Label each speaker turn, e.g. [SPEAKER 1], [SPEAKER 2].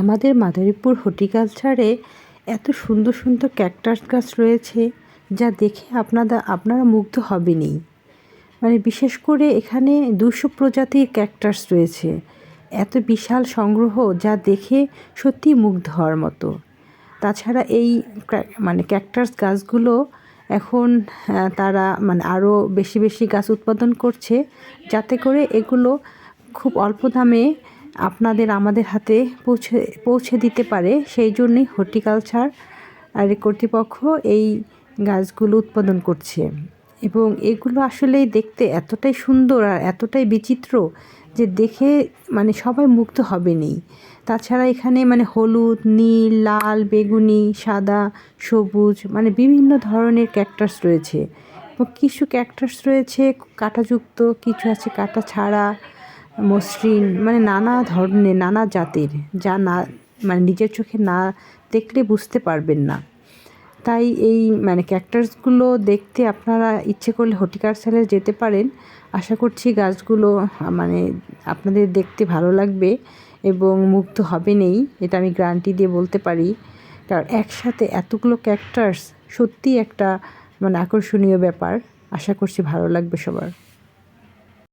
[SPEAKER 1] আমাদের মাদারীপুর হর্টিকালচারে এত সুন্দর সুন্দর ক্যাকটাস গাছ রয়েছে যা দেখে আপনারা মুগ্ধ হবেনই। মানে বিশেষ করে এখানে 200 প্রজাতির ক্যাকটাস রয়েছে। এত বিশাল সংগ্রহ যা দেখে সত্যিই মুগ্ধ হওয়ার মতো। তাছাড়া এই ক্যাকটাস গাছগুলো এখন তারা আরও বেশি বেশি গাছ উৎপাদন করছে, যাতে করে এগুলো খুব অল্প দামে আমাদের হাতে পৌঁছে দিতে পারে। সেই জন্যই হর্টিকালচার কর্তৃপক্ষ এই গাছগুলো উৎপাদন করছে এবং এগুলো আসলেই দেখতে এতটাই সুন্দর আর এতটাই বিচিত্র যে দেখে সবাই মুগ্ধ হবেনই। তাছাড়া এখানে হলুদ, নীল, লাল, বেগুনি, সাদা, সবুজ বিভিন্ন ধরনের ক্যাকটাস রয়েছে এবং কিছু ক্যাকটাস রয়েছে কাঁটাযুক্ত, কিছু আছে কাঁটা ছাড়া, মসৃণ, নানা ধরনের নানা জাতের, যা না নিজের চোখে না দেখলে বুঝতে পারবেন না। তাই এই ক্যাকটাসগুলো দেখতে আপনারা ইচ্ছে করলে হর্টিকালচারে যেতে পারেন। আশা করছি গাছগুলো আপনাদের দেখতে ভালো লাগবে এবং মুগ্ধ হবেনই, এটা আমি গ্যারান্টি দিয়ে বলতে পারি। কারণ একসাথে এতগুলো ক্যাকটাস সত্যিই একটা আকর্ষণীয় ব্যাপার। আশা করছি ভালো লাগবে সবার।